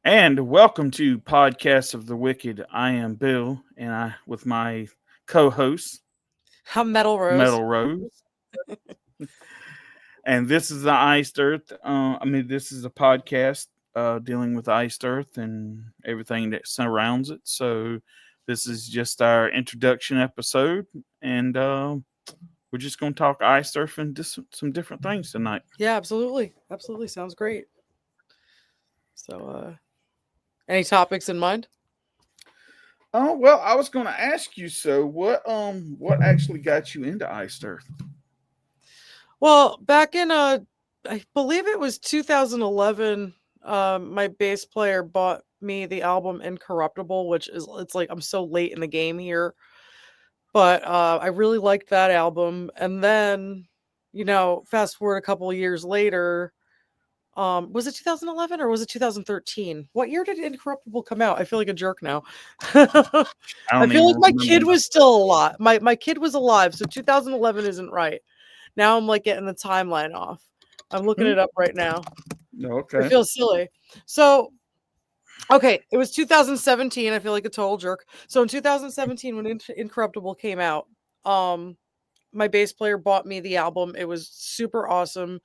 And welcome to Podcast of the Wicked. I am Bill, and I with my co-host I'm Metal Rose. Metal Rose, and this is the Iced Earth. This is a podcast dealing with Iced Earth and everything that surrounds it. So, this is just our introduction episode, and we're just going to talk Iced Earth and just some different things tonight. Yeah, absolutely. Absolutely. Sounds great. So, any topics in mind? Oh well, I was going to ask you. So, what actually got you into Iced Earth? Well, back in I believe it was 2011, my bass player bought me the album Incorruptible, which is it's like I'm so late in the game here, but I really liked that album. And then, fast forward a couple of years later, was it 2011 or was it 2013? What year did Incorruptible come out? I feel like a jerk now. I I don't feel even like my remember kid was still alive. My kid was alive, so 2011 isn't right. Now I'm like getting the timeline off. I'm looking my. it up right now. I Okay. feel silly. So, okay, it was 2017. I feel like a total jerk. So in 2017 when Incorruptible came out, um my bass player bought me the album. It was super awesome.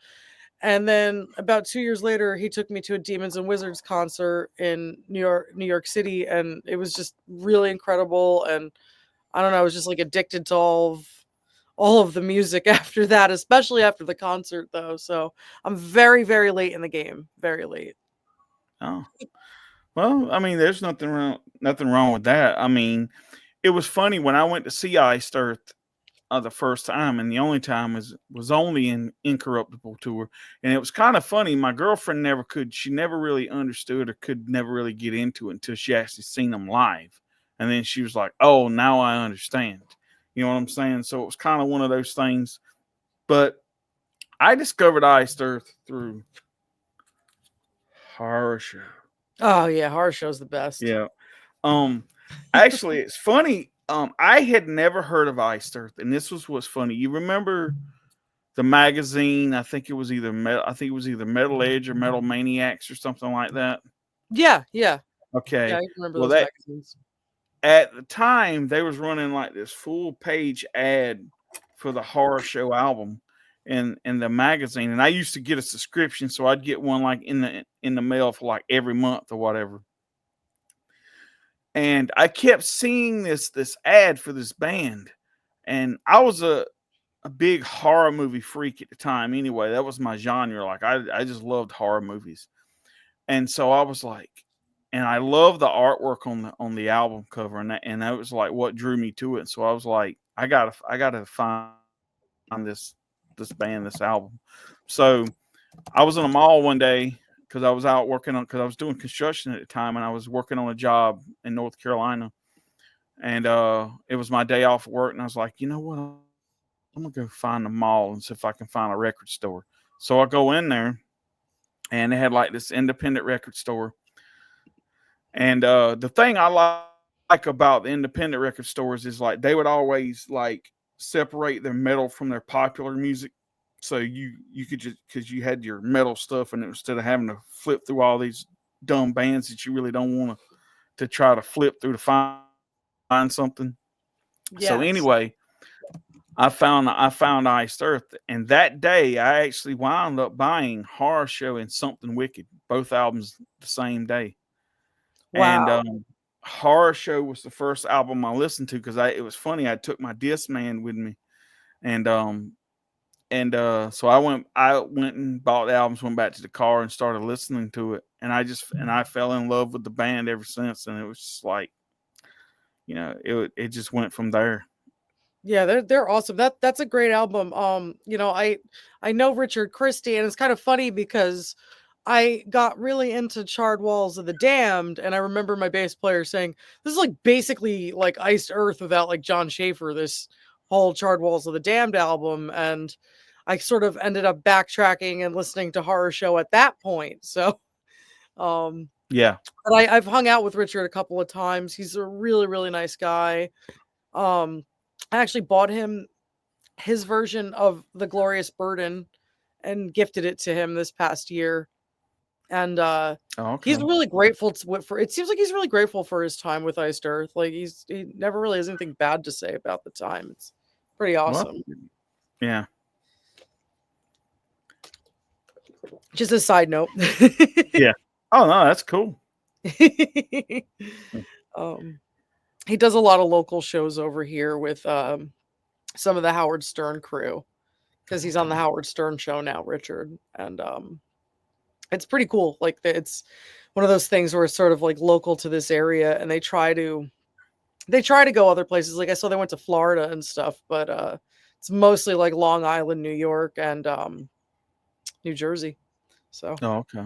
And then about 2 years later, he took me to a Demons and Wizards concert in New York City, and it was just really incredible. And I don't know, I was just like addicted to all of the music after that, especially after the concert though. So I'm very, very late in the game. Very late. Oh. Well, there's nothing wrong with that. It was funny when I went to see Iced Earth the first time, and the only time was only in Incorruptible tour, and it was kind of funny. My girlfriend she never really understood or could never really get into it until she actually seen them live, and then she was like, "Oh, now I understand." You know what I'm saying? So it was kind of one of those things. But I discovered Iced Earth through horror show. Oh yeah, horror show's the best. Yeah. Um, Actually, it's funny. I had never heard of Iced Earth, and this was what's funny. You remember the magazine? I think it was either Metal Edge or Metal Maniacs or something like that. Yeah, yeah, yeah. Okay. I remember Well, those that magazines. at the time they was running like this full page ad for the horror show album in the magazine, and I used to get a subscription, so I'd get one like in the mail for like every month or whatever. And I kept seeing this ad for this band, and I was a big horror movie freak at the time. Anyway, that was my genre. Like I just loved horror movies, and so I was like, and I love the artwork on the album cover, and that was like what drew me to it. So I was like, I gotta find this band, this album. So I was in a mall one day because I was out working on because I was doing construction at the time, and I was working on a job in North Carolina, and it was my day off of work, and I was like, you know what, I'm gonna go find the mall and see if I can find a record store. So I go in there, and they had like this independent record store. And the thing I like about the independent record stores is like they would always like separate their metal from their popular music. So you could just because you had your metal stuff, and instead of having to flip through all these dumb bands that you really don't want to try to flip through to find something. So anyway, Yes. I found Iced Earth, and that day I actually wound up buying Horror Show and Something Wicked, both albums the same day. And Wow. Horror Show was the first album I listened to because I it was funny. I took my Discman with me, and so I went and bought the albums, went back to the car and started listening to it, and I fell in love with the band ever since, and it was just like it just went from there. Yeah, they're awesome. That's a great album. I know Richard Christie, and it's kind of funny because I got really into Charred Walls of the Damned, and I remember my bass player saying, "This is like basically like Iced Earth without like Jon Schaffer." This whole Charred Walls of the Damned album, and I sort of ended up backtracking and listening to Horror Show at that point. So, um, Yeah, but I've hung out with Richard a couple of times. He's a really really nice guy. Um, I actually bought him his version of The Glorious Burden and gifted it to him this past year. and Oh, he's okay. really grateful for. It seems like he's really grateful for his time with Iced Earth. Like he never really has anything bad to say about the time. It's pretty Well, awesome. yeah, Just a side note. yeah. Oh no, that's cool. um, he does a lot of local shows over here with some of the Howard Stern crew because he's on the Okay. Howard Stern show now, Richard, and it's pretty cool. Like it's one of those things where it's sort of like local to this area, and they try to go other places. Like I saw they went to Florida and stuff, but it's mostly like Long Island, New York, and New Jersey. So Oh, okay.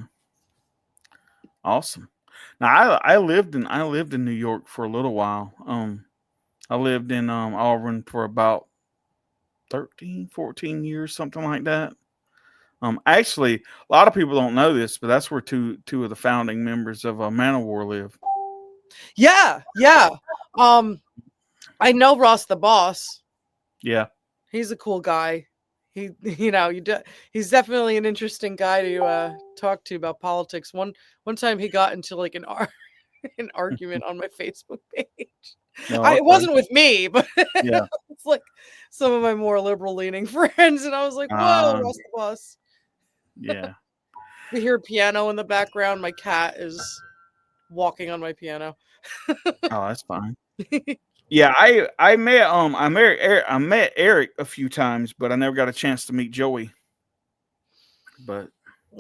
Awesome. Now I lived in New York for a little while. I lived in Auburn for about 13, 14 years, something like that. Actually, a lot of people don't know this, but that's where two of the founding members of Manowar live. yeah, yeah. Um, I know Ross the boss. Yeah. He's a cool guy. He, he's definitely an interesting guy to talk to about politics. One time he got into like an argument on my Facebook page. No, It okay. wasn't with me, but Yeah. it's like some of my more liberal leaning friends, and I was like, "Whoa, Um, Ross the boss." yeah. We hear piano in the background. My cat is walking on my piano. Oh, that's fine. Yeah, I met Eric a few times, but I never got a chance to meet Joey. But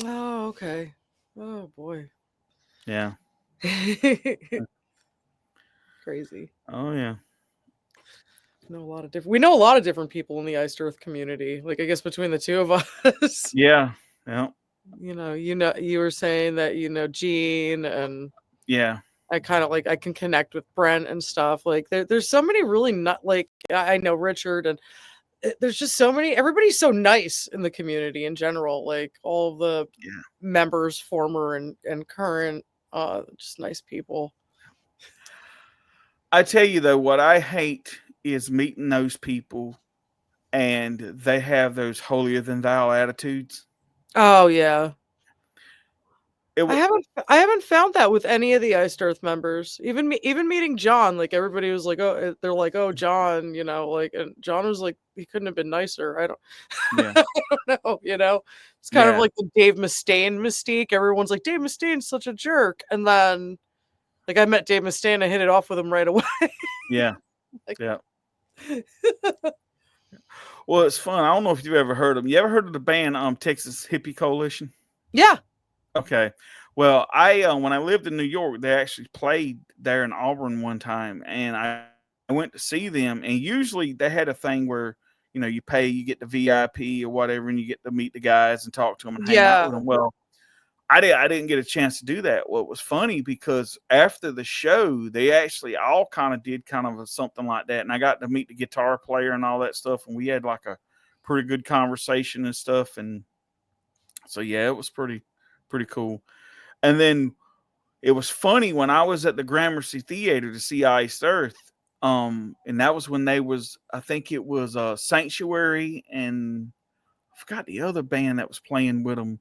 Oh, okay. Oh boy. yeah. Crazy. Oh yeah. We know a lot of different people in the Iced Earth community. Like I guess between the two of us. Yeah. Yeah. You were saying that you know Gene, and Yeah. I kind of like I can connect with Brent and stuff. Like there's so many really not like I know Richard, and there's just so many. Everybody's so nice in the community in general. Like all of the Yeah. members, former and current, just nice people. I tell you though, what I hate is meeting those people and they have those holier than thou attitudes. Oh yeah. It I was haven't found that with any of the Iced Earth members. Even meeting John, like everybody was like, "Oh," they're like, "Oh, John," like, and John was like, "He couldn't have been nicer." I don't, yeah. I don't know, It's kind of Yeah. like the Dave Mustaine mystique. Everyone's like, "Dave Mustaine's such a jerk," and then, like, I met Dave Mustaine, I hit it off with him right away. Yeah. Like, Yeah. Well, it's fun. I don't know if you've ever heard of them. You ever heard of the band Texas Hippie Coalition? yeah, Okay. Well, I when I lived in New York, they actually played there in Auburn one time, and I went to see them. And usually they had a thing where you pay, you get the VIP or whatever, and you get to meet the guys and talk to them and hang out yeah, with them. Well, I didn't get a chance to do that. Well, it was funny because after the show, they actually all kind of did kind of something like that, and I got to meet the guitar player and all that stuff, and we had like a pretty good conversation and stuff. And so yeah, it was pretty cool. And then it was funny when I was at the Gramercy Theater to see Iced Earth. And that was when they was, I think it was Sanctuary, and I forgot the other band that was playing with them.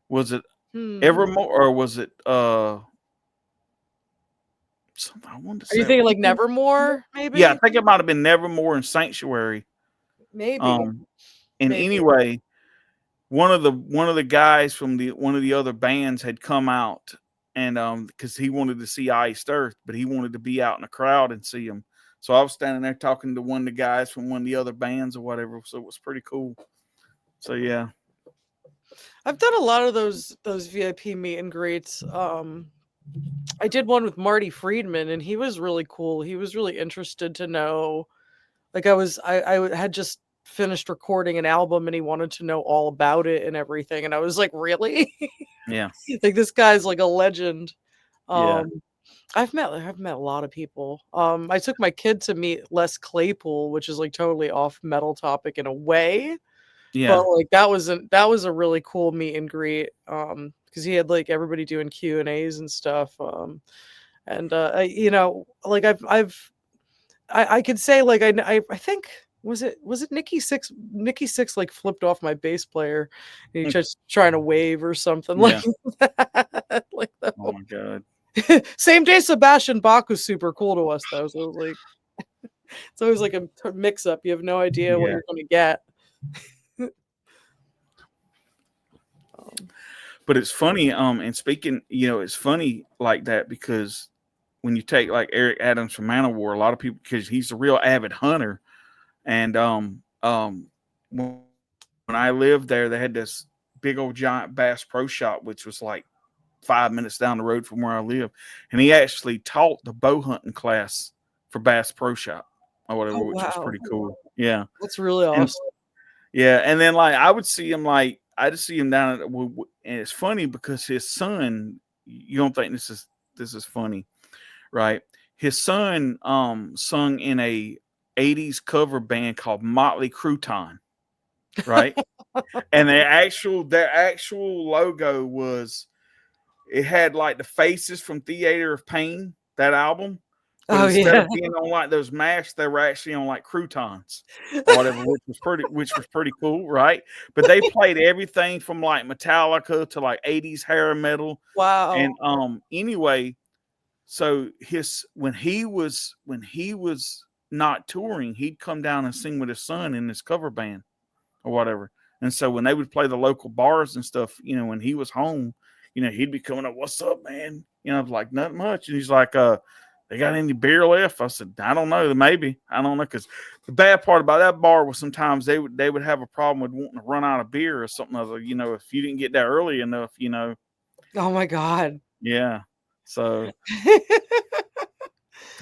Was it hmm. Evermore or was it something I wanted to Are you say? thinking like Nevermore? Yeah, I Maybe, think it might have been Nevermore and Sanctuary. maybe, Um, and maybe. anyway, one of the guys from the one of the other bands had come out, and because he wanted to see Iced Earth, but he wanted to be out in the crowd and see him. So I was standing there talking to one of the guys from one of the other bands or whatever. So it was pretty cool. So yeah, I've done a lot of those VIP meet and greets. I did one with Marty Friedman, and he was really cool. He was really interested to know. Like I had just finished recording an album, and he wanted to know all about it and everything. And I was like, really? yeah, Like this guy's like a legend. yeah, Um, I've met a lot of people. I took my kid to meet Les Claypool, which is like totally off metal topic in a way, but yeah, like that was a really cool meet and greet. Because he had like everybody doing Q&As and stuff. And like I could say like I think was it Nikki Six? Nikki Six like flipped off my bass player, and he just trying to wave or something like Yeah. that. Like Oh my god. same day, Sebastian Bach was super cool to us though. So it was like it's always like a mix up. You have no idea what Yeah. you're going to get. Um, But it's funny, and speaking, it's funny like that because when you take like Eric Adams from Manowar, a lot of people, because he's a real avid hunter, and when I lived there, they had this big old giant Bass Pro Shop, which was like 5 minutes down the road from where I live, and he actually taught the bow hunting class for Bass Pro Shop or whatever, oh which was wow, pretty cool. Yeah, that's really and awesome. yeah, and then like I would see him like I just see him down at, and it's funny because his son. You don't think this is funny, right? His son sung in a '80s cover band called Motley Crouton, right? And their actual logo was it had like the faces from Theater of Pain, that album, but Oh instead yeah, of being on like those masks, they were actually on like croutons or whatever, which was pretty cool, right? But they played everything from like Metallica to like '80s hair metal, and wow. anyway, so his when he was not touring, he'd come down and sing with his son in his cover band or whatever. And so when they would play the local bars and stuff, when he was home, he'd be coming up, "What's up, man?" I was like, "Not much." And he's like, "They got any beer left?" I said, "I don't know. Maybe. I don't know." Because the bad part about that bar was sometimes they would have a problem with wanting to run out of beer or something other. If you didn't get there early enough. Oh my god. Yeah. So,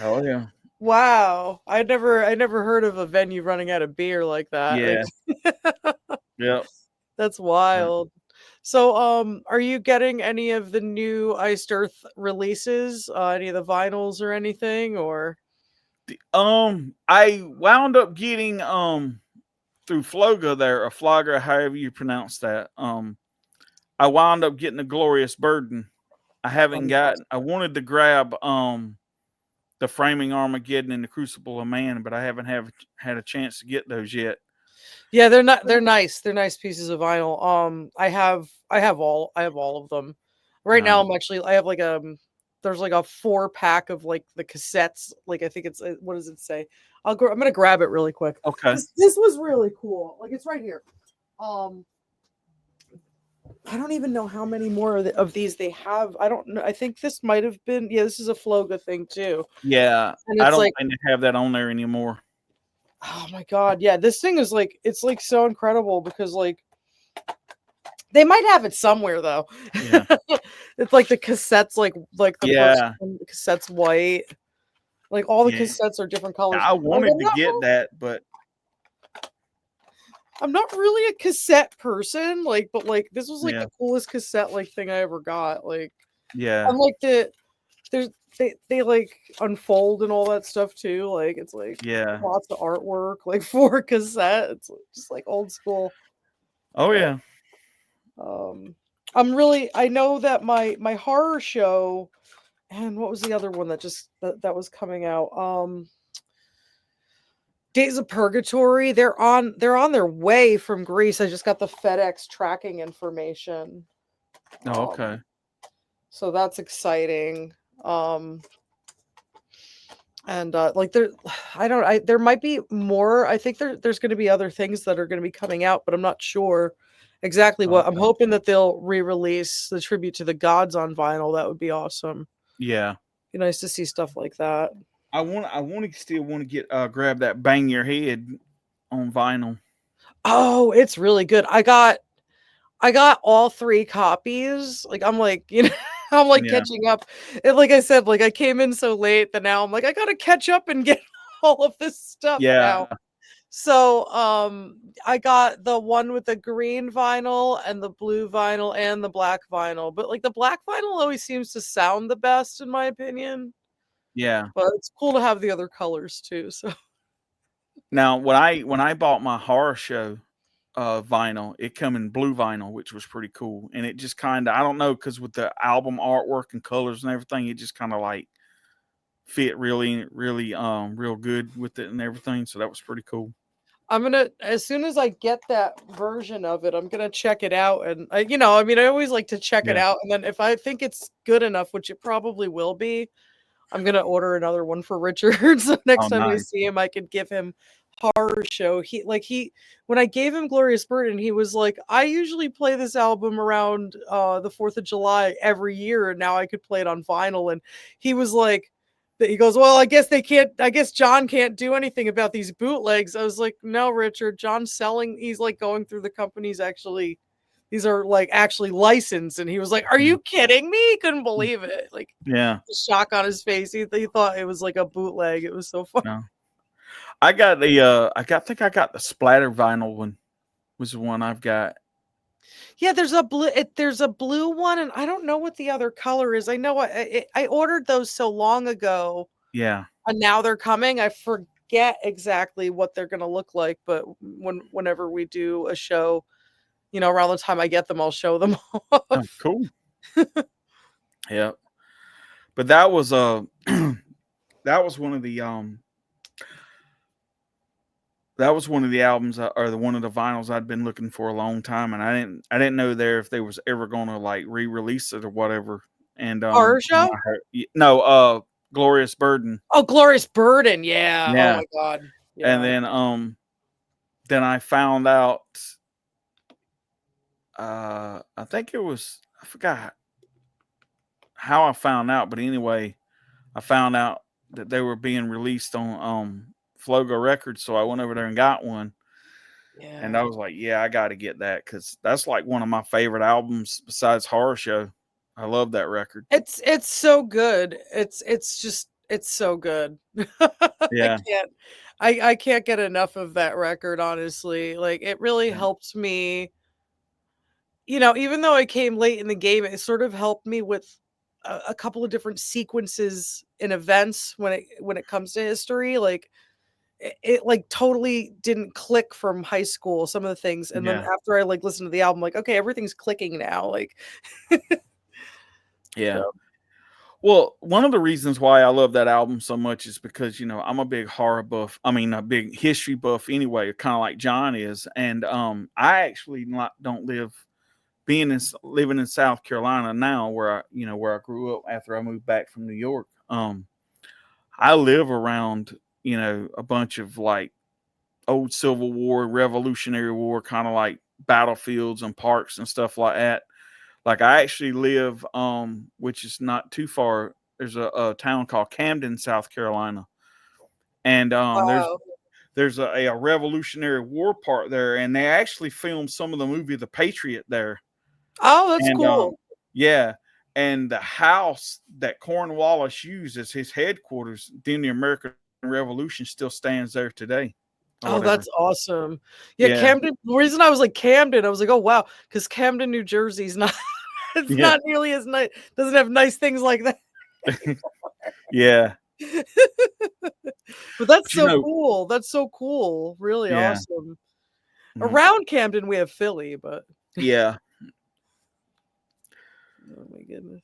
oh yeah, Wow. I never heard of a venue running out of beer like that. Like yeah, yep. that's wild. So are you getting any of the new Iced Earth releases? Any of the vinyls or anything or I wound up getting through Floga there, or Flogger, however you pronounce that. I wound up getting a Glorious Burden. I oh, haven't that's gotten. awesome. I wanted to grab the Framing Armageddon and the Crucible of Man, but I haven't had a chance to get those yet. Yeah, they're nice. They're nice pieces of vinyl. I have all of them. Right now Nice. I'm actually I have like there's like a 4 pack of like the cassettes. Like I think it's what does it say? I'm gonna grab it really quick. Okay. This was really cool. Like it's right here. Um I don't even know how many more of these they have. I don't know. I think this might have been yeah, this is a Floga thing too. Yeah, And I it's don't like think they have that on there anymore. oh my god, yeah, this thing is like it's like so incredible because like they might have it somewhere though. Yeah. It's like the cassettes, like the first Yeah. one, the cassette's white. Like all the Yeah. cassettes are different colors. I Like wanted to get that, but I'm not really a cassette person. Like, but like this was like yeah, the coolest cassette like thing I ever got. Like, yeah, I'm like there's they like unfold and all that stuff too. Like it's like yeah. lots of artwork like for a cassette. It's just like old school. Oh But yeah, um I know that my horror show and what was the other one that just that was coming out? Days of Purgatory. They're on their way from Greece. I just got the FedEx tracking information. oh, okay. So that's exciting. Um and like there I there might be more. I think there's going to be other things that are going to be coming out, but I'm not sure exactly what. I'm Okay. hoping that they'll re-release the tribute to the gods on vinyl. That would be awesome. Yeah. Be nice to see stuff like that. I want to still want to get grab that Bang Your Head on vinyl. Oh, it's really good. I got all 3 copies. Like, I'm like, I'm like Yeah. catching up. And like I said, like I came in so late that now I'm like, I gotta catch up and get all of this stuff Yeah. now. So, I got the one with the green vinyl and the blue vinyl and the black vinyl. But like the black vinyl always seems to sound the best in my opinion. Yeah. But it's cool to have the other colors too. So Now, when I bought my horror show vinyl, it come in blue vinyl, which was pretty cool. And it just kind of, I don't know, because with the album artwork and colors and everything, it just kind of like fit really, really real good with it and everything. So that was pretty cool. I'm gonna, as soon as I get that version of it, I'm gonna check it out. And I mean, I always like to check it Yeah. out, and then if I think it's good enough, which it probably will be, I'm gonna order another one for Richard. So next Oh, time I nice. see him, I can give him horror show. He when I gave him Glorious Burden, he was like, I usually play this album around the 4th of July every year, and now I could play it on vinyl. And he was like, he goes, well, I guess John can't do anything about these bootlegs. I was like, no, Richard, John's selling, he's like going through the companies actually, these are like actually licensed. And he was like, are Mm, you kidding me? He couldn't believe it. Like, yeah. the shock on his face. He thought it was like a bootleg. It was so funny. No. I got the think I got the splatter vinyl one was the one I've got. Yeah, there's a blue one, and I don't know what the other color is. I know I ordered those so long ago, Yeah. and now they're coming. I forget exactly what they're gonna look like, but whenever we do a show, around the time I get them, I'll show them Oh, off. cool. Yeah. But that was that was one of the that was one of the albums or one of the vinyls I'd been looking for a long time, and I didn't know there if they was ever gonna like re-release it or whatever. And Horror when show? I heard, no, Glorious Burden. Oh, Glorious Burden. Yeah. Oh Yeah. my god. And Yeah. then I found out I think it was, I forgot how I found out, but anyway, I found out that they were being released on Flogo Records, so I went over there and got one. And I Yeah. was like, yeah, I got to get that because that's like one of my favorite albums besides Horror Show. I love that record. It's so good. It's just it's so good. I Yeah, can't I can't get enough of that record, honestly. Like, it really yeah, helped me, even though I came late in the game, it sort of helped me with a couple of different sequences in events when it comes to history. Like, it like totally didn't click from high school, some of the things. And then yeah, after I like listened to the album, like, okay, everything's clicking now. Like, yeah. so Well, one of the reasons why I love that album so much is because I'm a big horror buff. I mean, a big history buff anyway, kind of like John is. And I actually don't living in South Carolina now, where I grew up after I moved back from New York. I live around a bunch of like old Civil War, Revolutionary War kind of like battlefields and parks and stuff like that. Like I actually live, which is not too far. There's a town called Camden, South Carolina, and wow. there's a Revolutionary War part there, and they actually filmed some of the movie The Patriot there. Oh, that's And cool. yeah, and the house that Cornwallis used as his headquarters during the American Revolution still stands there today, or Oh, whatever. that's awesome. Yeah, Yeah, Camden, the reason I was like Camden, I was like, "Oh, wow," because Camden, New Jersey's not it's yeah, not nearly as nice, doesn't have nice things like that. yeah. But that's But so cool. That's so cool. Really yeah, awesome. mhm, Around Camden, we have Philly, but yeah. oh my goodness.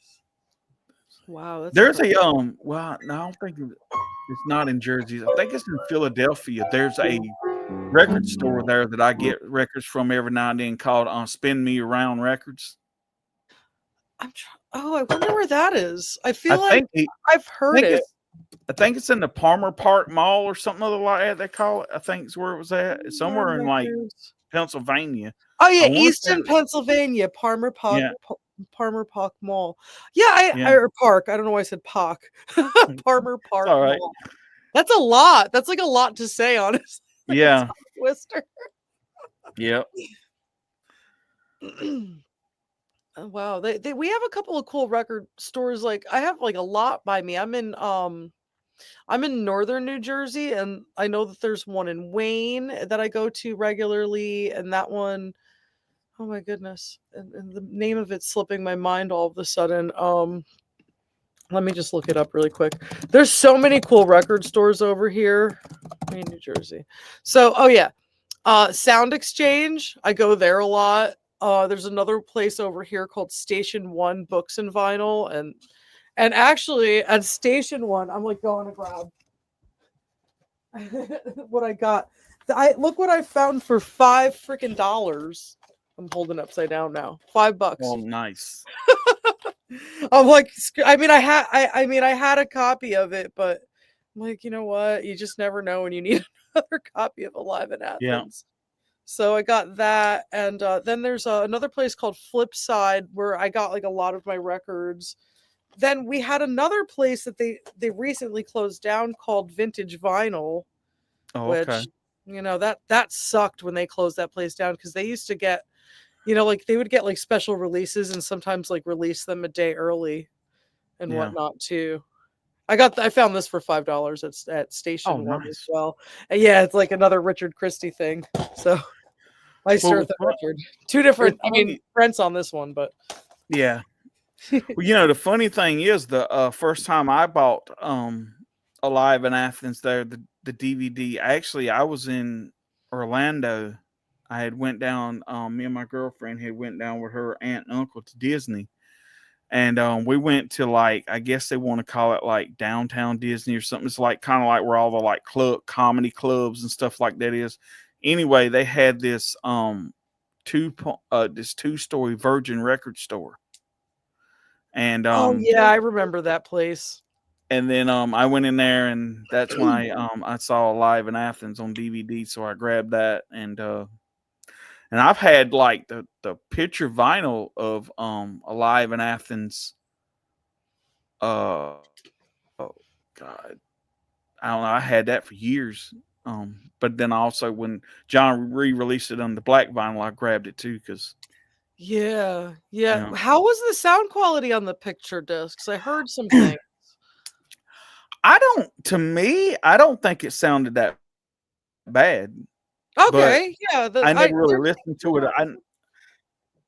Wow, that's There's incredible. a well, no, I don't think it's not in Jersey. I think it's in Philadelphia. There's a record store there that I get records from every now and then called Spin Me Around Records. Oh, I wonder where that is. I I feel like think he, I've I heard think it. it's I think it's in the Palmer Park Mall or something other like that. They call it. I think it's where it was at. It's Around somewhere in like Records. Pennsylvania. Oh I yeah, want to say, Easton, Pennsylvania, yeah, Palmer Park Mall. Yeah, yeah. or Park. I don't know why I said Park. Palmer It's Park all right. Mall. That's a lot. That's like a lot to say, honestly. Like a Yeah, tongue twister. yep, Oh, wow. We have a couple of cool record stores. Like, I have like a lot by me. I'm in northern New Jersey, and I know that there's one in Wayne that I go to regularly, and that one, oh my goodness. And the name of it's slipping my mind all of a sudden. Let me just look it up really quick. There's so many cool record stores over here in New Jersey. So, oh yeah, Sound Exchange. I go there a lot. There's another place over here called Station One Books and Vinyl, and actually at Station One, I'm like going to grab what I got. I look what I found for $5 freaking. I'm holding upside down now. $5. Oh, nice. I'm like, I mean, I mean, I had a copy of it, but I'm like, you know what? You just never know when you need another copy of Alive in Yeah. Athens. So I got that, and then there's another place called Flipside where I got like a lot of my records. Then we had another place that they recently closed down called Vintage Vinyl, Oh, okay. which that sucked when they closed that place down because they used to get like they would get like special releases and sometimes like release them a day early and Yeah. whatnot too. I found this for $5 at Oh, Station One as nice. well. And yeah, it's like another Richard Christie thing. So Iced Well, Earth and Richard, two it's different. I mean, funny. Brent's on this one, but Yeah. Well, the funny thing is the first time I bought Alive in Athens there, the DVD, actually I was in Orlando. I had went down, me and my girlfriend had went down with her aunt and uncle to Disney. And we went to, like, I guess they want to call it like downtown Disney or something. It's like kind of like where all the like comedy clubs and stuff like that is. Anyway, they had this this 2-story Virgin record store. And oh yeah, I remember that place. then I went in there, and that's when I saw Live in Athens on DVD, so I grabbed that. And I've had like the picture vinyl of Alive in Athens. God, I don't know. I had that for years. But then also when John re-released it on the black vinyl, I grabbed it too because Yeah, yeah. yeah. How was the sound quality on the picture discs? I heard some things. I don't. To me, I don't think it sounded that bad, but Okay, I yeah. never really listened to it.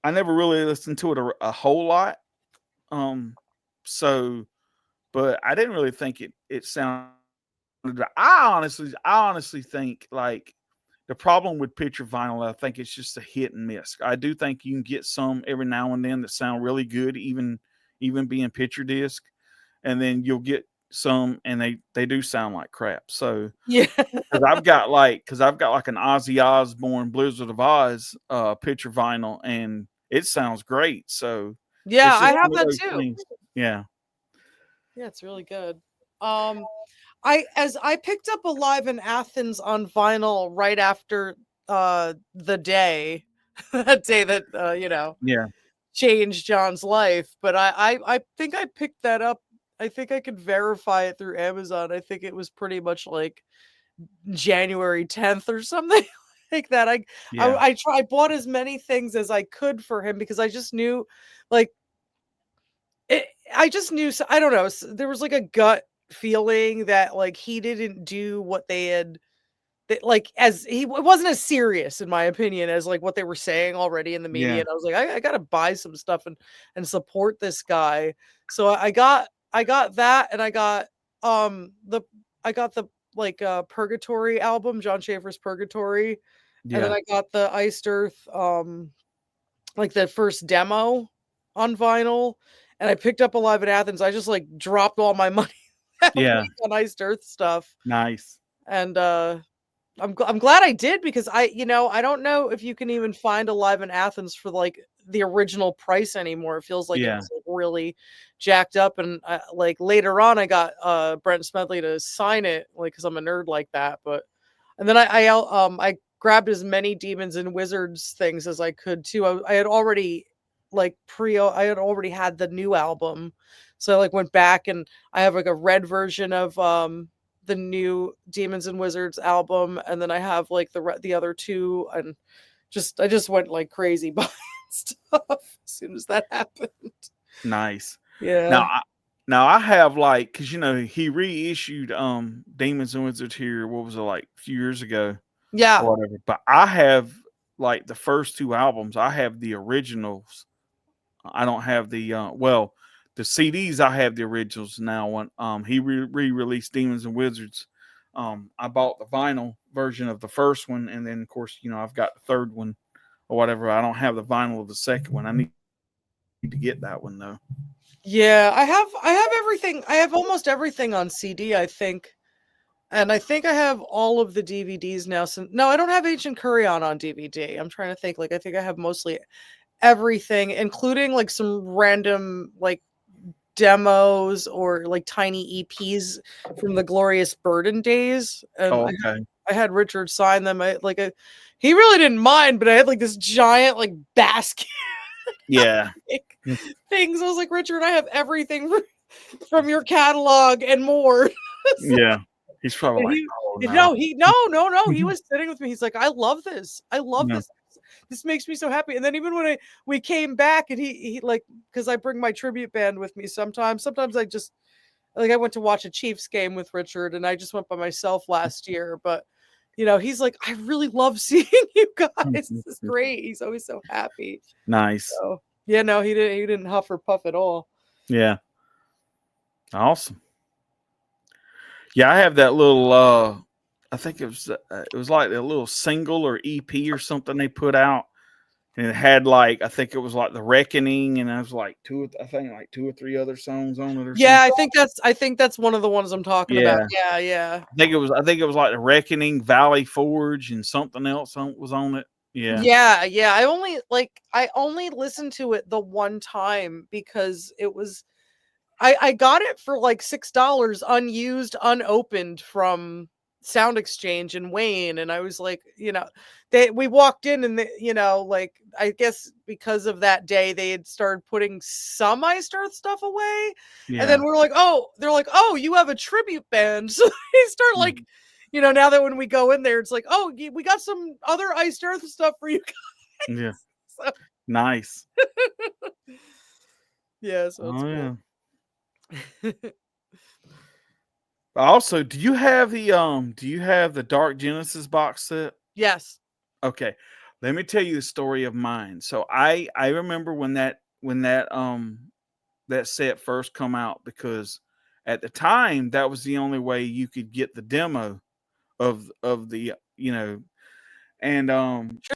I never really listened to it a whole lot. Um, so, but I didn't really think it sounded. I honestly think like the problem with picture vinyl, I think it's just a hit and miss. I do think you can get some every now and then that sound really good, even being picture disc, and then you'll get some and they do sound like crap. So Yeah, because I've got like an Ozzy Osbourne Blizzard of Oz picture vinyl, and it sounds great. So yeah. it's I just have one of that those too. things. Yeah, Yeah, it's really good. Um, I picked up Alive in Athens on vinyl right after the day, that day that yeah, changed John's life. But I think I picked that up. I think I could verify it through Amazon. I think it was pretty much like January 10th or something like that. yeah, I bought as many things as I could for him because I just knew, like, it, I just knew. I don't know. There was like a gut feeling that like he didn't do what they had. That, like, as he it wasn't as serious in my opinion as like what they were saying already in the media. yeah, And I was like, I gotta buy some stuff and support this guy. So I got that, and the I got the like Purgatory album, John Schaffer's Purgatory, and then yeah, I got the Iced Earth like the first demo on vinyl, and I picked up Alive in Athens. I just like dropped all my money that yeah. week on Iced Earth stuff, Nice. and I'm glad I did because I don't know if you can even find Alive in Athens for like the original price anymore. It feels like Yeah, it's like really jacked up, and like later on, I got Brent Smedley to sign it, like because I'm a nerd like that. But and then I grabbed as many Demons and Wizards things as I could too. I had already like I had already had the new album, so I like went back and I have like a red version of the new Demons and Wizards album, and then I have like the other two, and I just went like crazy buying stuff as soon as that happened. nice. Now, Yeah, I have like because he reissued Demons and Wizards here. What was it, like a few years ago yeah, or whatever? But I have like the first two albums. I have the originals. I don't have the the CDs. I have the originals now. When he re-released Demons and Wizards, I bought the vinyl version of the first one, and then of course I've got the third one or whatever. I don't have the vinyl of the second one. I need to get that one though. yeah. I have everything. I have almost everything on CD. I think. And I think I have all of the DVDs now. No, I don't have Ancient Kurion on DVD. I'm trying to think. Like, I think I have mostly everything, including like some random like demos or like tiny EPs from the Glorious Burden days. And Oh, okay. I had Richard sign them. He really didn't mind, but I had like this giant like basket Yeah. like, things. I was like, Richard, I have everything from your catalog and more. So, Yeah. He's probably and like, he oh no, no. no, he was sitting with me. He's like, I love this. I love No. this. This makes me so happy. And then even when we came back and he like, because I bring my tribute band with me sometimes. Sometimes I just like I went to watch a Chiefs game with Richard and I just went by myself last year. But he's like, I really love seeing you guys. This is great. He's always so happy. Nice. So yeah, no, he didn't huff or puff at all. Yeah. Awesome. Yeah, I have that little I think it was like a little single or EP or something they put out. And it had like I think it was like The Reckoning and it was like I think like two or three other songs on it or Yeah, something. I think that's one of the ones I'm talking about. Yeah. Yeah, yeah. I think it was like The Reckoning, Valley Forge, and something else was on it. Yeah. Yeah, yeah. I only listened to it the one time because it was I got it for like $6 unused, unopened from Sound Exchange in Wayne. And I was like, we walked in and like I guess because of that day they had started putting some Iced Earth stuff away. And then Yeah. they're like, oh, you have a tribute band. So they start like, Mhm. now that when we go in there, it's like, oh, we got some other Iced Earth stuff for you Yeah. guys. So, Nice. yeah, so it's Oh cool. yeah. Also, do you have the Dark Genesis box set? Yes. Okay. Let me tell you the story of mine. So I remember when that set first come out because at the time that was the only way you could get the demo of the and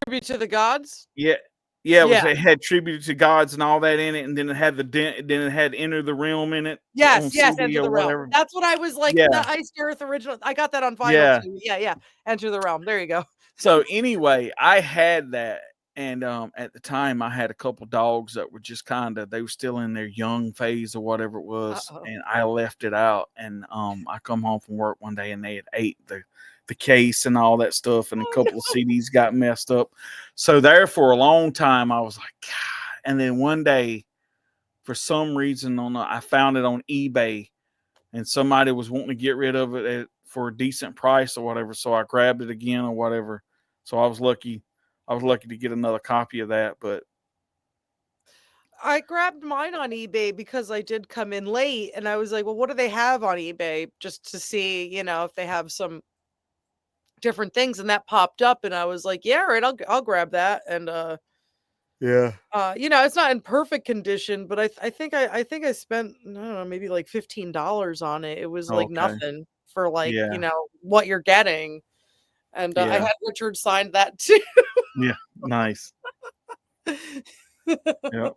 Tribute to the gods. yeah, yeah, Yeah. it had tribute to gods and all that in it, and then it had then it had Enter the Realm in it Yes, on yes, CD Enter or the Realm. whatever. That's what I was like, Yeah, the Iced Earth original. I got that on vinyl yeah. too. Yeah, yeah. Enter the Realm. There you go. So anyway, I had that, and at the time I had a couple dogs that were just they were still in their young phase or whatever it was, Uh-oh. and I left it out. And I come home from work one day and they had ate the case and all that stuff, and a Oh couple of no. CDs got messed up. So there for a long time I was like, God. And then one day, for some reason, I found it on eBay, and somebody was wanting to get rid of it for a decent price or whatever. So I grabbed it again or whatever. So I was lucky. I was lucky to get another copy of that. But I grabbed mine on eBay because I did come in late and I was like, well, what do they have on eBay? Just to see, if they have some different things. And that popped up and I was like, yeah, right, I'll grab that. And yeah. it's not in perfect condition, but I think I spent, I don't know, maybe like $15 on it. It was like Okay. nothing for like, Yeah. what you're getting. And I Yeah. had Richard signed that too. Yeah. Nice. Yeah.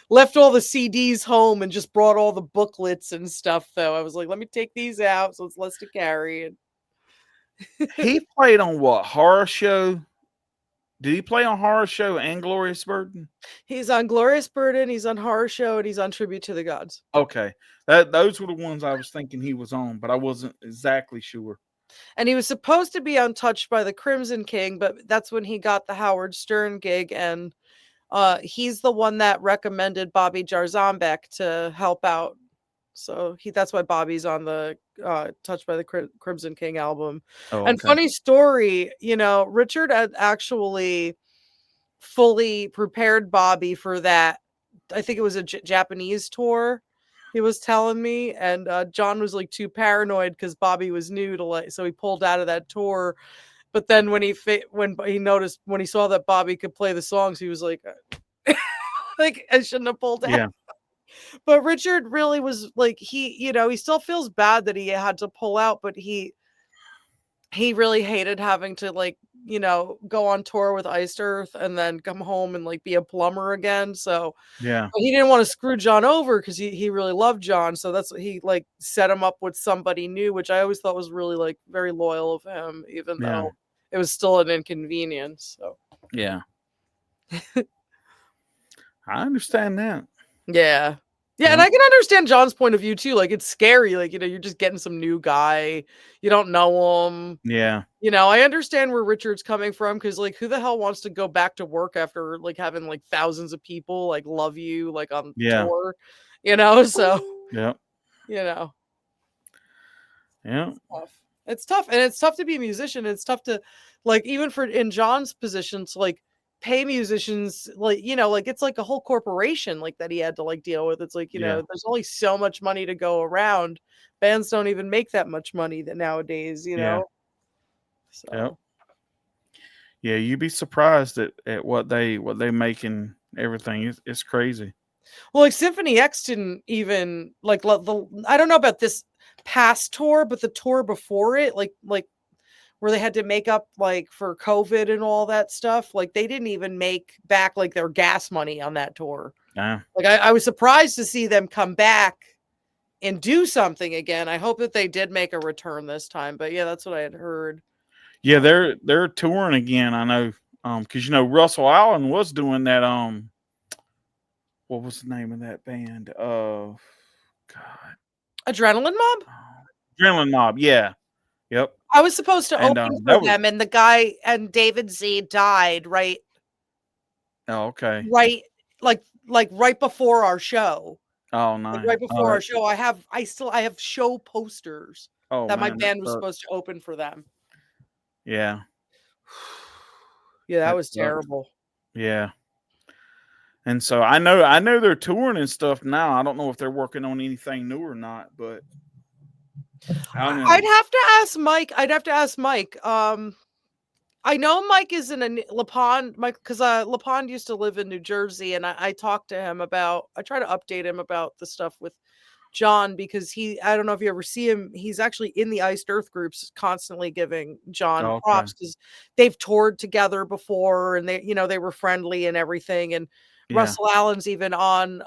Left all the CDs home and just brought all the booklets and stuff though. I was like, let me take these out so it's less to carry. And He played on what horror show? Did he play on horror show and Glorious Burden? he's on Glorious Burden, he's on Horror Show, and he's on Tribute to the Gods. Okay. Those were the ones I was thinking he was on, but I wasn't exactly sure. And he was supposed to be untouched by the Crimson King, but that's when he got the Howard Stern gig. And he's the one that recommended Bobby Jarzombek to help out. So that's why Bobby's on the Touched by the Crimson King album. Oh, And okay. funny story, Richard had actually fully prepared Bobby for that. I think it was a Japanese tour. He was telling me, and John was like too paranoid because Bobby was new to so he pulled out of that tour. But then when he saw that Bobby could play the songs, he was like, like I shouldn't have pulled out. Yeah. But Richard really was like he still feels bad that he had to pull out, but he really hated having to like go on tour with Iced Earth and then come home and like be a plumber again. So Yeah. but he didn't want to screw John over because he really loved John. So that's what he like set him up with somebody new, which I always thought was really like very loyal of him, even Yeah. though it was still an inconvenience. So Yeah. I understand that. yeah. Yeah, and Yeah. I can understand John's point of view too. Like it's scary. Like, you're just getting some new guy. You don't know him. Yeah. I understand where Richard's coming from because like who the hell wants to go back to work after like having like thousands of people like love you like on Yeah. tour, so Yeah. you know Yeah. tough. It's tough, and it's tough to be a musician. It's tough to, like, even for in John's position to like pay musicians, like like it's like a whole corporation like that he had to like deal with. It's like Yeah. there's only so much money to go around. Bands don't even make that much money that nowadays. Yeah. Yep. So Yeah. You'd be surprised at what they make and everything. It's crazy. well, like Symphony X didn't even like I don't know about this past tour, but the tour before it, like where they had to make up like for COVID and all that stuff. Like they didn't even make back like their gas money on that tour. Yeah. Like I was surprised to see them come back and do something again. I hope that they did make a return this time. But yeah, that's what I had heard. Yeah. They're touring again. I know. Because Russell Allen was doing that. What was the name of that band? God, Adrenaline Mob? Adrenaline Mob. Yeah. Yep. I was supposed to And open for that was. them, and the guy and David Z died Oh, okay. right like right before our show. Oh, Like nice. right Oh, before our show, I have show posters oh that my man, that band was sucks. supposed to open for them. Yeah, Yeah, that that was sucks. terrible. Yeah. And so I know they're touring and stuff now. I don't know if they're working on anything new or not, but I know. I'd have to ask Mike. I'd have to ask Mike. I know Mike is in a LaPond, Mike, because LaPond used to live in New Jersey, and I talked to him about. I try to update him about the stuff with John because I don't know if you ever see him. He's actually in the Iced Earth groups, constantly giving John Oh, okay. props because they've toured together before, and they were friendly and everything. And Yeah. Russell Allen's even on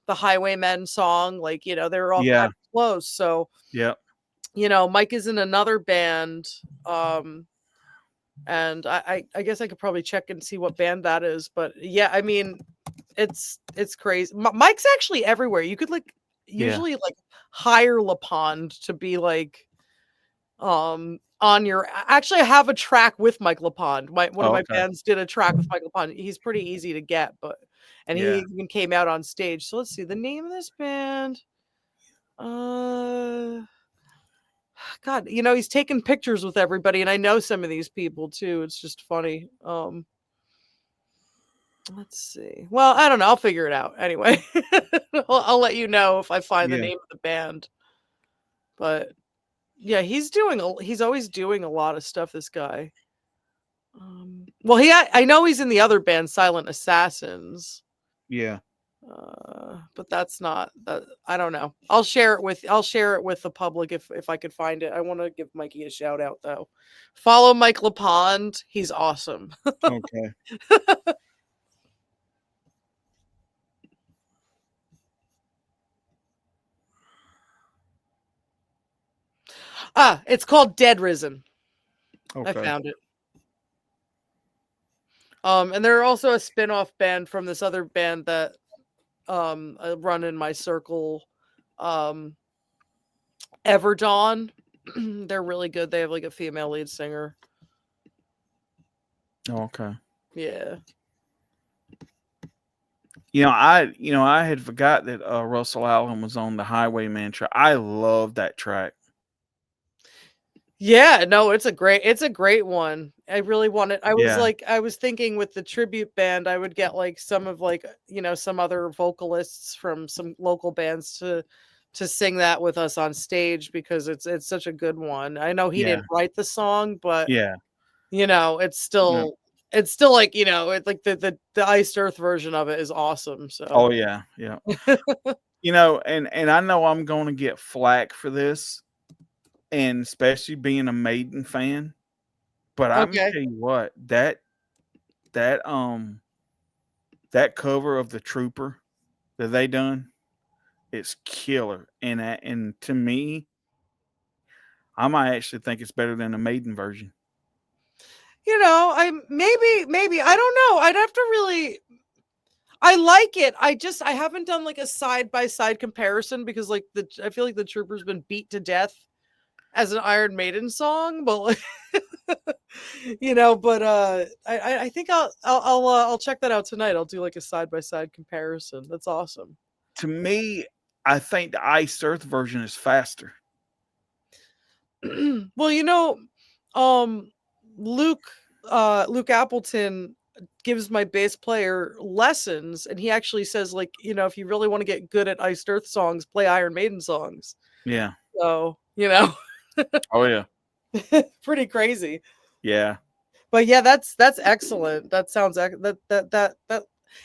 the Highwaymen song, like they were all kind Yeah. of close. So Yep. Mike is in another band. And I guess I could probably check and see what band that is, but yeah, I mean, it's crazy. Mike's actually everywhere. You could like Yeah. usually like hire LaPond to be like on your actually I have a track with Mike LaPond. One of Oh, my okay. bands did a track with Mike LaPond. He's pretty easy to get, but and he Yeah. even came out on stage. So let's see the name of this band. Uh God, he's taking pictures with everybody, and I know some of these people too. It's just funny. Let's see. Well, I don't know. I'll figure it out anyway. I'll let you know if I find the Yeah. name of the band. But yeah, he's always doing a lot of stuff. This guy. Well, I know he's in the other band, Silent Assassins. Yeah. But that's not that. I don't know. I'll share it with the public if I could find it. I want to give Mikey a shout out though. Follow Mike LaPond. He's awesome. Okay. It's called Dead Risen. I Okay. found it. And they're also a spin-off band from this other band that I run in my circle, um, Everdawn. They're really good. They have like a female lead singer. Okay. Yeah. I had forgot that Russell Allen was on the Highwayman track. I love that track. Yeah, no, it's a great one. I really wanted Yeah. I was thinking with the tribute band, I would get like some of like, some other vocalists from some local bands to sing that with us on stage because it's such a good one. I know he Yeah. didn't write the song, but Yeah. it's Yeah. still like, it's like the Iced Earth version of it is awesome. So Oh yeah. Yeah. And I know I'm going to get flack for this, and especially being a Maiden fan. But I'm gonna Okay. tell you what, that that cover of the Trooper that they done, it's killer. And to me, I might actually think it's better than the Maiden version. I maybe I don't know. I'd have to really I like it. I haven't done like a side by side comparison because like I feel like the Trooper's been beat to death as an Iron Maiden song, but like but I think I'll check that out tonight. I'll do like a side by side comparison. That's awesome. To me, I think the Iced Earth version is faster. Well, um Luke Luke Appleton gives my bass player lessons, and he actually says like, if you really want to get good at Iced Earth songs, play Iron Maiden songs. Yeah. So, Oh yeah. pretty crazy. Yeah. But yeah, that's excellent. That sounds that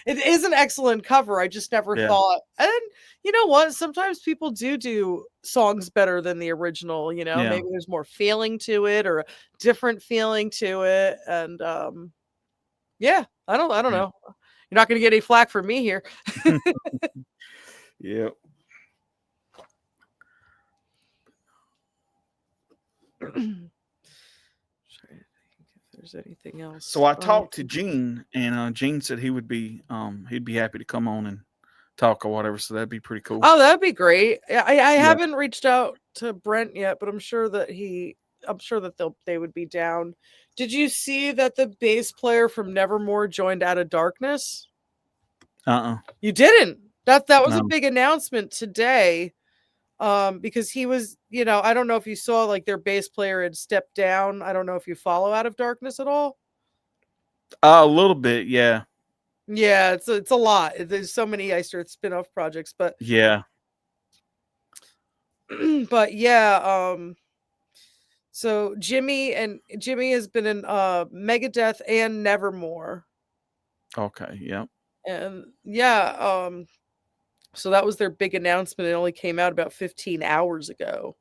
it is an excellent cover. I just never Yeah. thought. And you know what? Sometimes people do songs better than the original, Yeah. Maybe there's more feeling to it or a different feeling to it, and yeah, I don't Yeah. know. You're not going to get any flack from me here. Yep. Trying to think if there's anything So else. I talked to Gene, and Gene said he'd be happy to come on and talk or whatever. So that'd be pretty cool. Oh, that'd be great. I Yeah. haven't reached out to Brent yet, but I'm sure that they would be down. Did you see that the bass player from Nevermore joined Out of Darkness? Uh. You didn't. That was a No. big announcement today. Because he was, I don't know if you saw like their bass player had stepped down. I don't know if you follow Out of Darkness at all. A little bit. Yeah. Yeah, it's a lot. There's so many Ice Earth spin-off projects, but Yeah. but yeah, so Jimmy has been in Megadeth and Nevermore. Okay. Yep. And yeah, so that was their big announcement. It only came out about 15 hours ago.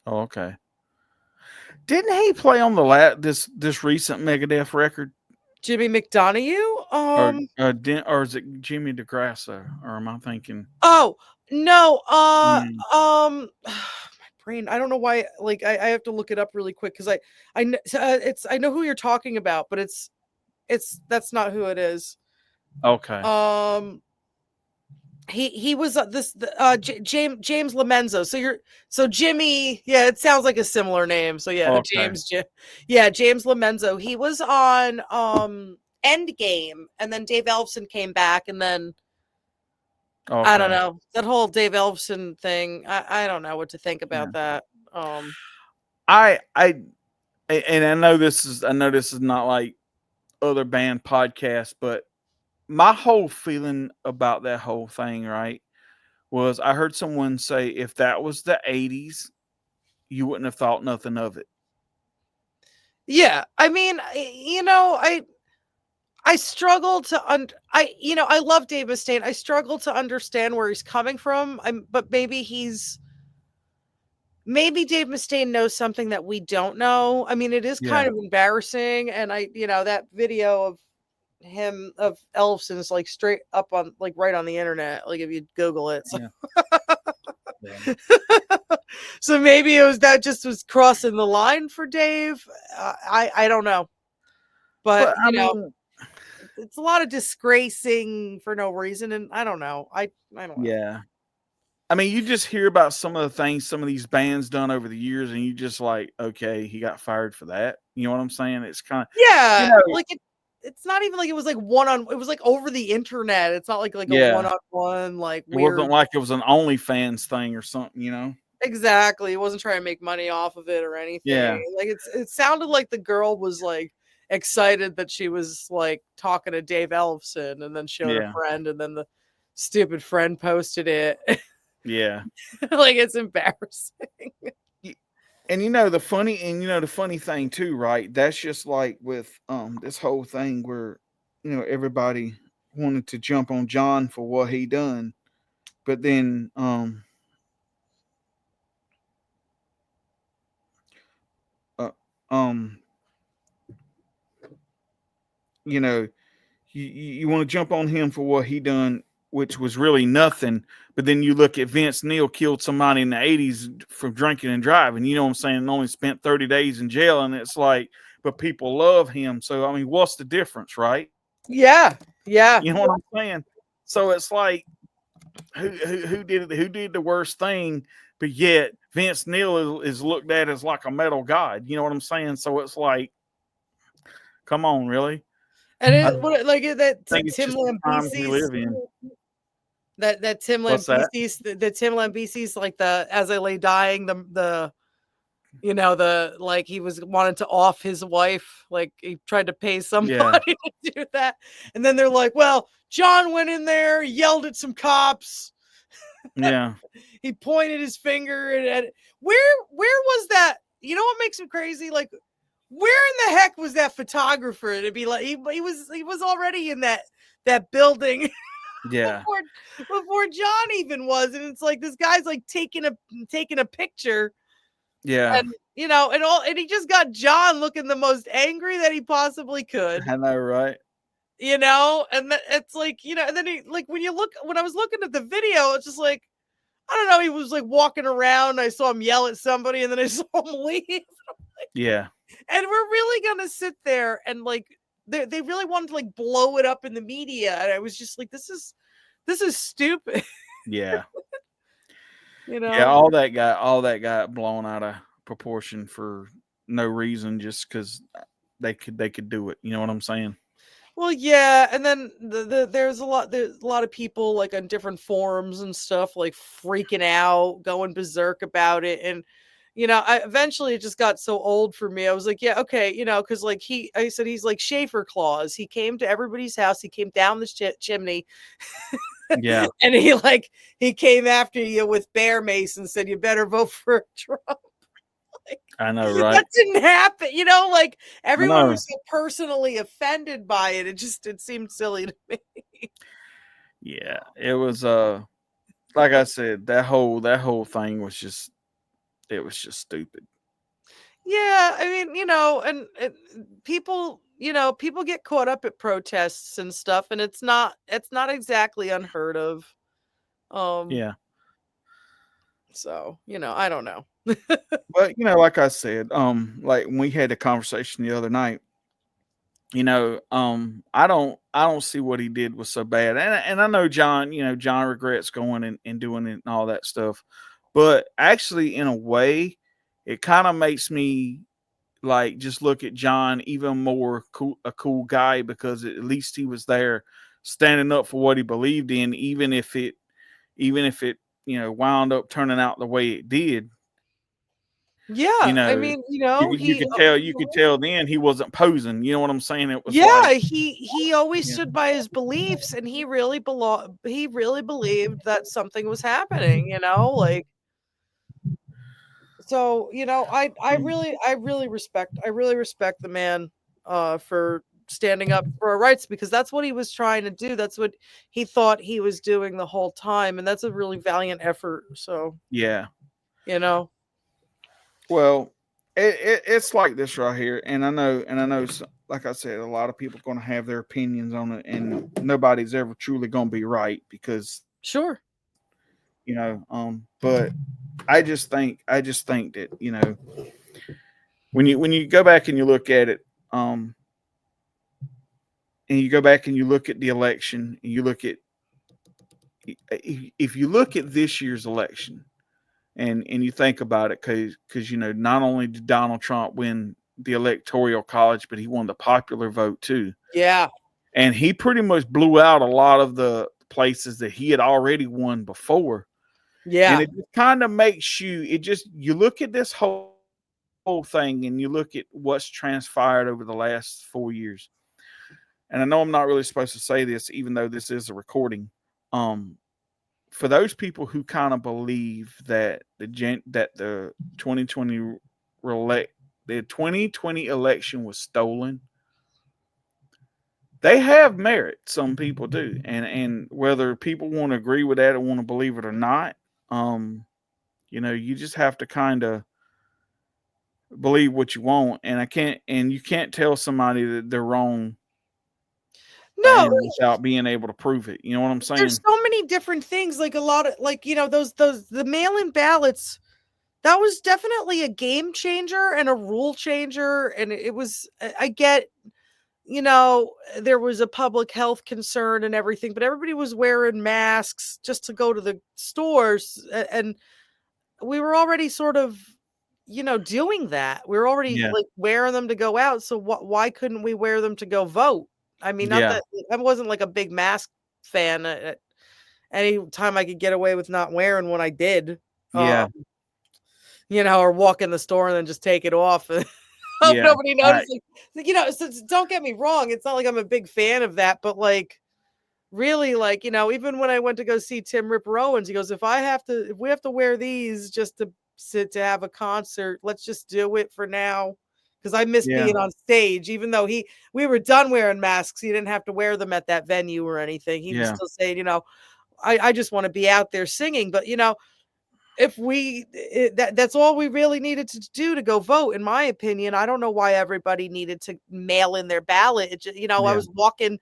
Oh, okay. Didn't he play on the this recent Megadeth record, Jimmy McDonough? or is it Jimmy DeGrasso? Or am I thinking? Oh, no, Mm, my brain, I don't know why, like, I have to look it up really quick because I know who you're talking about, but that's not who it is. okay. Um, he was James Lamenzo. So Jimmy, yeah, it sounds like a similar name. So yeah, Okay. yeah, James Lamenzo. He was on Endgame, and then Dave Ellefson came back, and then I don't Okay. know that whole Dave Ellefson thing. I don't know what to think Yeah. about that. Um, I and I know this is not like other band podcasts, but my whole feeling about that whole thing, right, was I heard someone say if that was the 80s, you wouldn't have thought nothing of it. yeah, I mean, I struggle to I love Dave Mustaine. I struggle to understand where he's coming from. But maybe Dave Mustaine knows something that we don't know. I mean, it is Yeah. kind of embarrassing, and that video of him of Ellefson is like straight up on like right on the internet. Like if you Google it, so, Yeah. Yeah. so maybe that just was crossing the line for Dave. I don't know, but But I mean, it's a lot of disgracing for no reason, and I don't know. I don't know. yeah. I mean, you just hear about some of the things some of these bands done over the years, and you just like, okay, he got fired for that. You know what I'm saying? It's kind of, you Yeah, know, like it's not even like it was like one on. It was like over the internet. It's not like a one yeah. on one like It wasn't weird. like it was an OnlyFans thing or something, you know? Exactly. He wasn't trying to make money off of it or anything. Yeah. Like it sounded like the girl was like excited that she was like talking to Dave Ellefson and then showed a Yeah. friend and then the stupid friend posted it. Yeah. Like it's embarrassing. Y- And the funny thing too, right? That's just like with this whole thing where everybody wanted to jump on John for what he done, but then uh, um you know, you want to jump on him for what he done, which was really nothing. But then you look at Vince Neil killed somebody in the '80s for drinking and driving. You know what I'm saying? And only spent 30 days in jail, and it's like, but people love him. So I mean, what's the difference, right? Yeah, yeah. You know what I'm saying? So it's like, who did the worst thing? But yet Vince Neil is looked at as like a metal god. You know what I'm saying? So it's like, come on, really? And I it what like that think it's Tim just the times we Lambesis, live in. that Tim What's that? Lambesis, the Tim Lambesis, like the as I lay dying, the the like he was wanted to off his wife, like he tried to pay somebody Yeah, to do that, and then they're like, well, John went in there, yelled at some cops, yeah, he pointed his finger at where was that? You know what makes him crazy? Like, where in the heck was that photographer to be like he was already in that building yeah, before John even was, and it's like this guy's like taking a picture, yeah. and and he just got John looking the most angry that he possibly could, I know, right? and it's like, and then he, like, when I was looking at the video, it's just like, I don't know, he was like walking around, I saw him yell at somebody, and then I saw him leave. Yeah, And we're really gonna sit there and like they really wanted to like blow it up in the media, and I was just like, this is stupid. yeah, you yeah. know All that got blown out of proportion for no reason, just because they could do it. You know what I'm saying? well, yeah, and then there's a lot of people like on different forums and stuff like freaking out, going berserk about it, and I eventually it just got so old for me. I was like, yeah, okay, because like I said he's like Schaefer Claus. He came to everybody's house. He came down the chimney, Yeah, and he came after you with bear mace and said, you better vote for Trump. I know, That right? didn't happen. Like I everyone know. was so personally offended by it. It seemed silly to me. Yeah, it was. Like I said, that whole thing was just, it was just stupid. Yeah, I mean, people get caught up at protests and stuff, and it's not exactly unheard of. Um, Yeah, so, I don't know. but like I said, like when we had the conversation the other night, I don't see what he did was so bad. And I know John, John regrets going and doing it and all that stuff. But actually, in a way, it kind of makes me like just look at John even more a cool guy, because at least he was there standing up for what he believed in, even if it wound up turning out the way it did. Yeah, I You mean, you could tell then he wasn't posing. You know what I'm saying? It was yeah, like, he always yeah, stood by his beliefs, and he really believed that something was happening, like, so, I really respect the man for standing up for our rights, because that's what he was trying to do. That's what he thought he was doing the whole time, and that's a really valiant effort. So, yeah. you know. Well, it's like this right here, and I know, like I said, a lot of people are going to have their opinions on it, and nobody's ever truly going to be right, because Sure. but I just think that when you go back and you look at it, um, and you go back and you look at the election, and you look at, if you look at this year's election, and you think about it, because not only did Donald Trump win the electoral college, but he won the popular vote too, Yeah. and he pretty much blew out a lot of the places that he had already won before. And Yeah. it just kind of makes you look at this whole thing, and you look at what's transpired over the last 4 years. And I know I'm not really supposed to say this, even though this is a recording. Um, for those people who kind of believe that the 2020 relect the 2020 election was stolen, they have merit. Some people do, and whether people want to agree with that or want to believe it or not, um, you just have to kind of believe what you want. And you can't tell somebody that they're wrong No, and without being able to prove it. You know what I'm there's saying? so many different things. Like a lot of like those the mail-in ballots. That was definitely a game changer and a rule changer, and it was. I get, there was a public health concern and everything, but everybody was wearing masks just to go to the stores, and we were already sort of, doing that. We were already Yeah, like wearing them to go out. So why couldn't we wear them to go vote? I mean, not yeah, that I wasn't like a big mask fan. Any time I could get away with not wearing one, I did. yeah, Or walk in the store and then just take it off and hope yeah. nobody Right. notices. So don't get me wrong. It's not like I'm a big fan of that, but like really, like, even when I went to go see Tim Ripper Owens, he goes, if we have to wear these just to sit to have a concert, let's just do it for now. Cause I miss Yeah, being on stage, even though we were done wearing masks. He didn't have to wear them at that venue or anything. He was yeah, still saying, I just want to be out there singing. But, if that's all we really needed to do to go vote, in my opinion. I don't know why everybody needed to mail in their ballot. I yeah, was walking,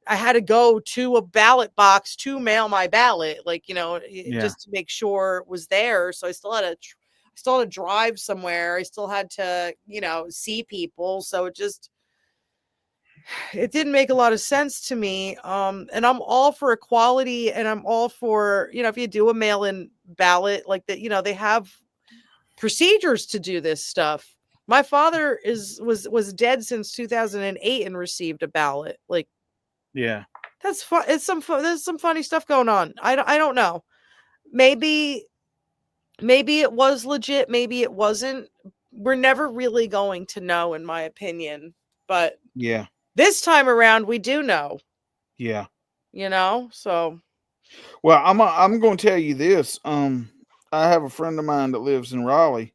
I had to go to a ballot box to mail my ballot, like, yeah, just to make sure it was there. So I still had to drive somewhere. I still had to, see people. So it didn't make a lot of sense to me. And I'm all for equality, and I'm all for, if you do a mail-in ballot like that, they have procedures to do this stuff. My father was dead since 2008 and received a ballot. Like, yeah, that's fun. There's some funny stuff going on. I don't know. Maybe it was legit, maybe it wasn't. We're never really going to know, in my opinion. But yeah, this time around we do know, yeah. so Well, I'm going to tell you this. I have a friend of mine that lives in Raleigh,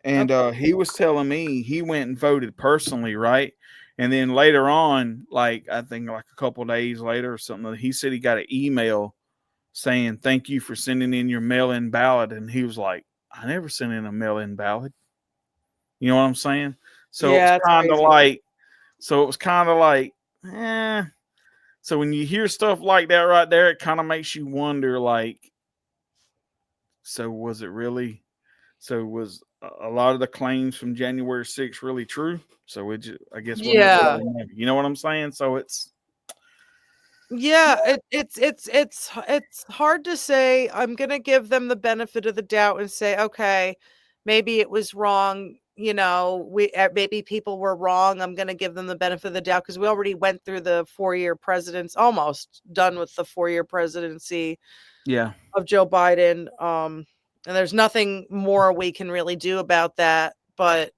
and okay. he was telling me he went and voted personally, right? And then later on, like I think like a couple days later or something, he said he got an email saying thank you for sending in your mail-in ballot, and he was like, I never sent in a mail-in ballot. You know what I'm saying? So it was Yeah, it's kind of crazy. like, so it was kind of like, eh. So when you hear stuff like that right there, it kind of makes you wonder, like, so was it really? So was a lot of the claims from January 6th really true? So I guess we'll never Yeah. really know. You know what I'm saying? So Yeah, it's hard to say. I'm gonna give them the benefit of the doubt and say, okay, maybe it was wrong. Maybe people were wrong. I'm gonna give them the benefit of the doubt because we already went through the 4-year presidents, almost done with the 4-year presidency yeah, of Joe Biden. And there's nothing more we can really do about that. But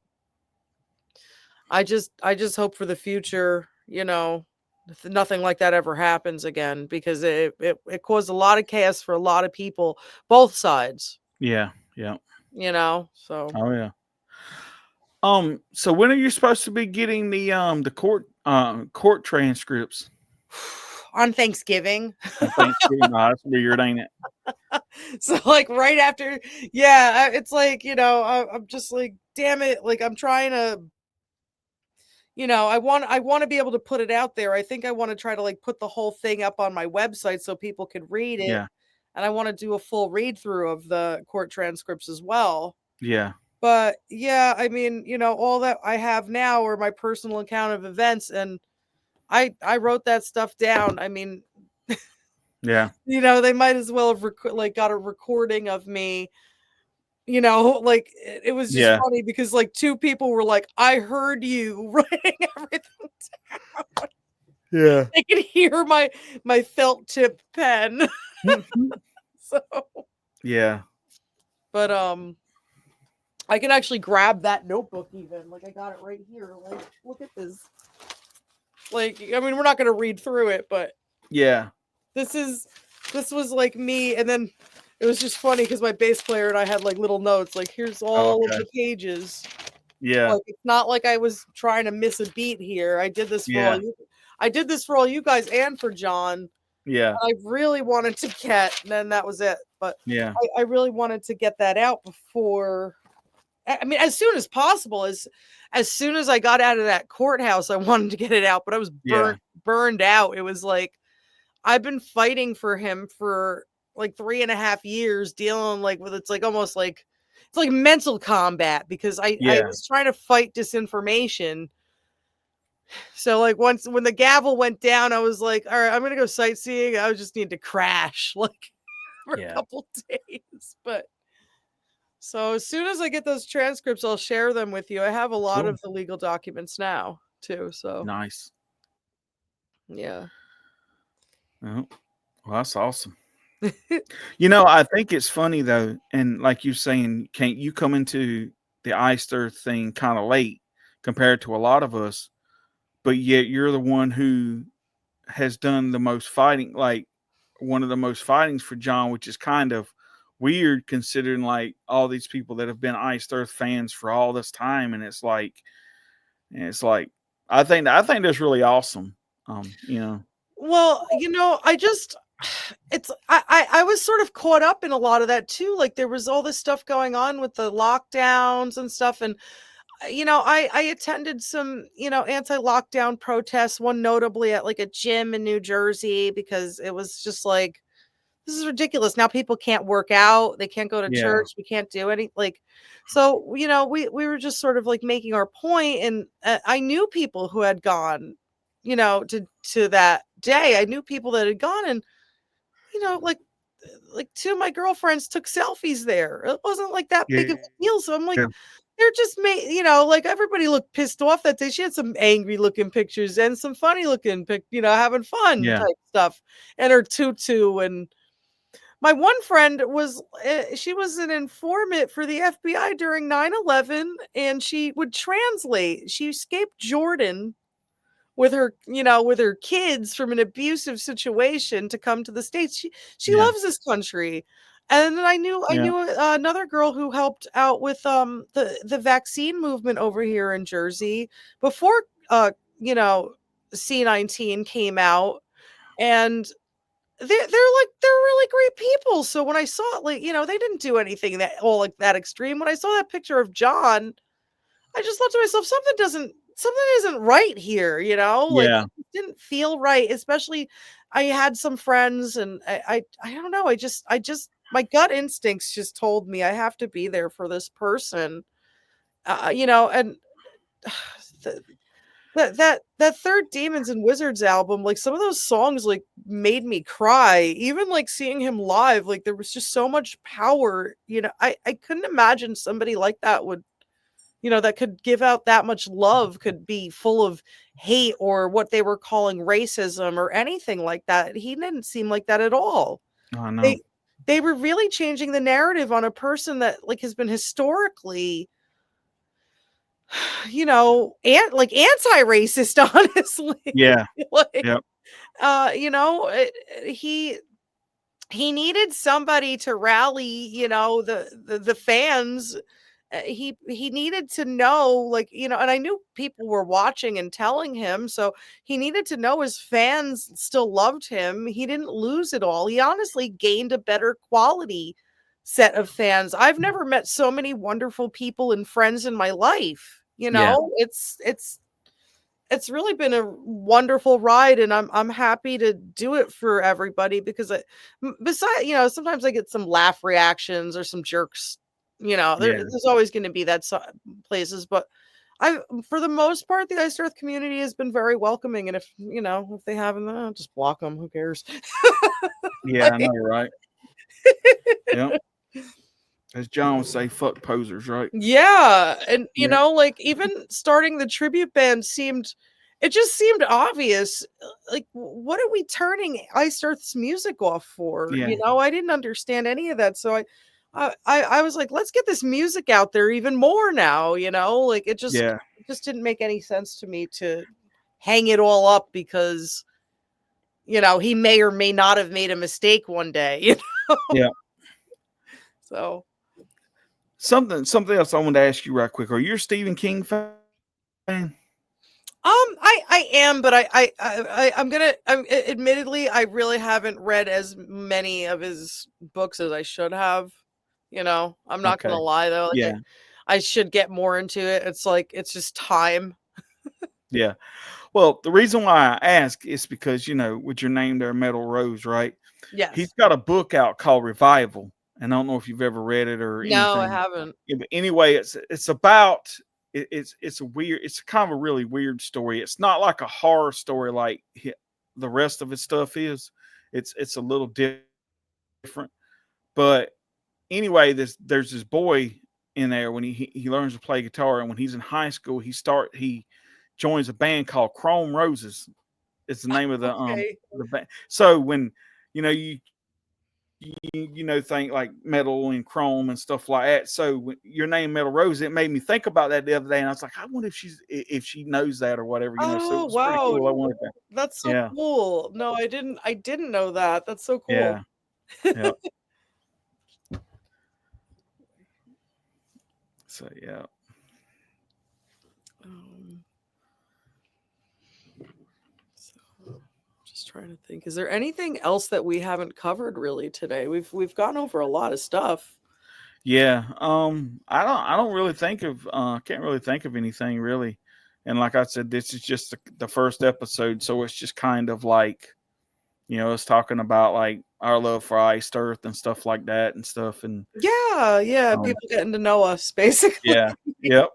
I just hope for the future, nothing like that ever happens again, because it caused a lot of chaos for a lot of people, both sides, yeah, yeah. so Oh yeah. So when are you supposed to be getting the court transcripts on Thanksgiving. on Thanksgiving? Oh, that's weird, ain't it? So like right after, yeah, it's like, I'm just like, damn it, like I'm trying to, I want to be able to put it out there. I think I want to try to like put the whole thing up on my website so people could read it. Yeah, And I want to do a full read through of the court transcripts as well. yeah, But yeah, I mean, all that I have now are my personal account of events, and I wrote that stuff down. I mean, yeah, they might as well have like got a recording of me. Like it was just yeah, funny because like two people were like, "I heard you writing everything down." yeah. They could hear my felt tip pen. So, Yeah, but I can actually grab that notebook even. Like I got it right here. Like look at this. Like I mean, we're not going to read through it, but yeah. this is this was like me, and then it was just funny because my bass player and I had like little notes. Like here's all of Okay. the pages. Yeah, Like it's not like I was trying to miss a beat here. I did this for all yeah, you. I did this for all you guys and for John. yeah, I really wanted to get, and then that was it. But yeah, I really wanted to get that out before I mean, as soon as possible, as soon as I got out of that courthouse, I wanted to get it out, but I was Yeah. burned out. It was like I've been fighting for him for like 3.5 years, dealing like with it's like almost like it's like mental combat because I Yeah. was trying to fight disinformation. So like once when the gavel went down, I was like, all right, I'm gonna go sightseeing. I just need to crash like for a Yeah. couple days. But so as soon as I get those transcripts, I'll share them with you. I have a lot Cool. of the legal documents now too. So Nice. yeah. Well, that's awesome. You know, I think it's funny though, and like you're saying, can't you come into the iced earth thing kind of late compared to a lot of us, but yet you're the one who has done the most fighting, like one of the most fightings for John, which is kind of weird considering like all these people that have been iced earth fans for all this time, and it's like I think that's really awesome. You know, Well, I just it's I was sort of caught up in a lot of that too. Like there was all this stuff going on with the lockdowns and stuff, and I attended some anti-lockdown protests. One notably at like a gym in New Jersey because it was just like this is ridiculous. Now people can't work out, they can't go to yeah, church, we can't do any like so we were just sort of like making our point and I knew people who had gone to that day. I knew people that had gone and like two of my girlfriends took selfies there. It wasn't like that big of yeah, a deal. So I'm like, they're just made, like everybody looked pissed off that day. She had some angry looking pictures and some funny looking having fun yeah, type stuff and her tutu. And my one friend was, she was an informant for the FBI during 9/11 and she would translate. She escaped Jordan with her kids from an abusive situation to come to the States. She yeah, loves this country. And then I yeah, knew another girl who helped out with the vaccine movement over here in Jersey before you know C-19 came out and they're really great people. So when I saw it, like, they didn't do anything that all like that extreme. When I saw that picture of John, I just thought to myself, something isn't right here, like yeah, it didn't feel right, especially I had some friends and I don't know, I just my gut instincts just told me I have to be there for this person. And th- that third Demons and Wizards album, like some of those songs like made me cry. Even like seeing him live, like there was just so much power. I couldn't imagine somebody like that would that could give out that much love could be full of hate or what they were calling racism or anything like that. He didn't seem like that at all. I know. They they were really changing the narrative on a person that like has been historically, like anti-racist, honestly. Yeah, Like, yep, he needed somebody to rally, the fans. He needed to know, like, and I knew people were watching and telling him, so he needed to know his fans still loved him. He didn't lose it all. He honestly gained a better quality set of fans. I've never met so many wonderful people and friends in my life. yeah, It's really been a wonderful ride and I'm happy to do it for everybody because besides, sometimes I get some laugh reactions or some jerks, yeah, there's always going to be that places, but I for the most part the Ice Earth community has been very welcoming and if they haven't, just block them, who cares? yeah. I know, Like, right? Yep. As John would say, "Fuck posers," right? yeah, and Yeah, like even starting the tribute band it just seemed obvious. Like, what are we turning Ice Earth's music off for? yeah, I didn't understand any of that, so I was like, let's get this music out there even more now. Like yeah, it just didn't make any sense to me to hang it all up because he may or may not have made a mistake one day. yeah. So Something else I wanted to ask you right quick. Are you a Stephen King fan? I am, but admittedly, I really haven't read as many of his books as I should have. I'm not gonna Okay. lie though. Like Yeah. I should get more into it. It's like it's just time. Yeah. Well, the reason why I ask is because, with your name there, Metal Rose, right? He's Yes. got a book out called Revival, and I don't know if you've ever read it or No, I anything. haven't. Yeah, but anyway, it's about it's a weird, it's kind of a really weird story. It's not like a horror story like the rest of his stuff is. It's a little different, but anyway, there's this boy in there when he learns to play guitar, and when he's in high school, he joins a band called Chrome Roses. It's the name of Okay. the band. So when think like metal and chrome and stuff like that. So when your name Metal Rose, it made me think about that the other day, and I was like, I wonder if she knows that or whatever. So it Oh, was pretty wow. cool. I wanted that. That's so Yeah, cool. No, I didn't know that. That's so cool. yeah, yeah. So yeah, Um, so just trying to think. Is there anything else that we haven't covered really today? We've gone over a lot of stuff. yeah. I don't really think of can't really think of anything really. And like I said, this is just the first episode, so it's just kind of like us talking about like our love for iced earth and stuff like that and stuff. And Yeah, yeah, um, people getting to know us basically. yeah, yep,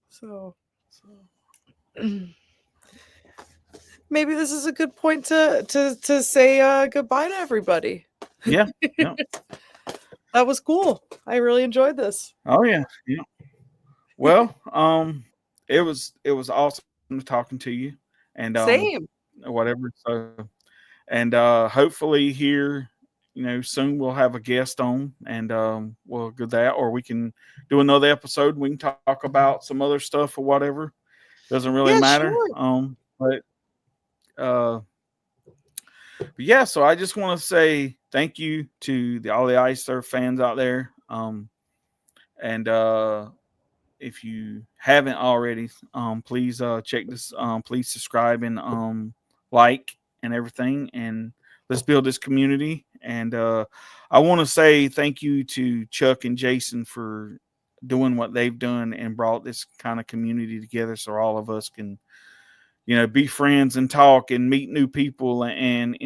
So, maybe this is a good point to say goodbye to everybody. yeah, yeah. That was cool. I really enjoyed this. Oh yeah, yeah. Well, it was awesome talking to you, and Same. whatever. So, and hopefully here, soon we'll have a guest on, and we'll do that, or we can do another episode. We can talk about some other stuff or whatever. Doesn't really Yeah, matter. sure. Uh, but yeah. So I just want to say thank you to all the Ice Surf fans out there. And if you haven't already, please check this. Please subscribe and like and everything, and let's build this community. And I want to say thank you to Chuck and Jason for doing what they've done and brought this kind of community together, so all of us can be friends and talk and meet new people and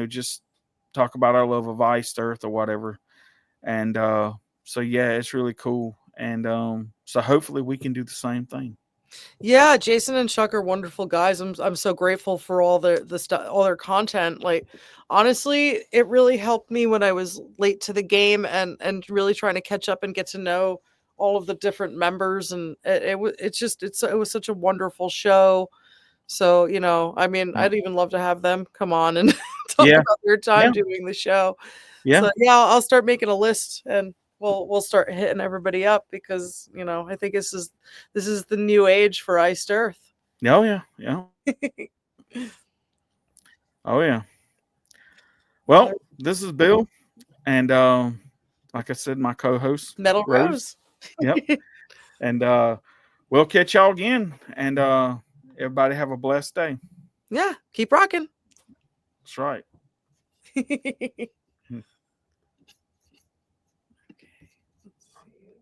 just talk about our love of ice earth or whatever. And so yeah, it's really cool. And so hopefully we can do the same thing. Yeah, Jason and Chuck are wonderful guys. I'm so grateful for all the stuff, all their content. Like, honestly, it really helped me when I was late to the game and really trying to catch up and get to know all of the different members. And it was such a wonderful show. So, I mean, Yeah, I'd even love to have them come on and talk yeah, about their time yeah, doing the show. yeah. So yeah, I'll start making a list and we'll start hitting everybody up because I think this is the new age for iced earth. Oh yeah, yeah. Oh yeah. Well, Well, this is Bill, and like I said, my co-host Metal Rose. Rose. Yep. And we'll catch y'all again. And everybody have a blessed day. Yeah, keep rocking. That's right.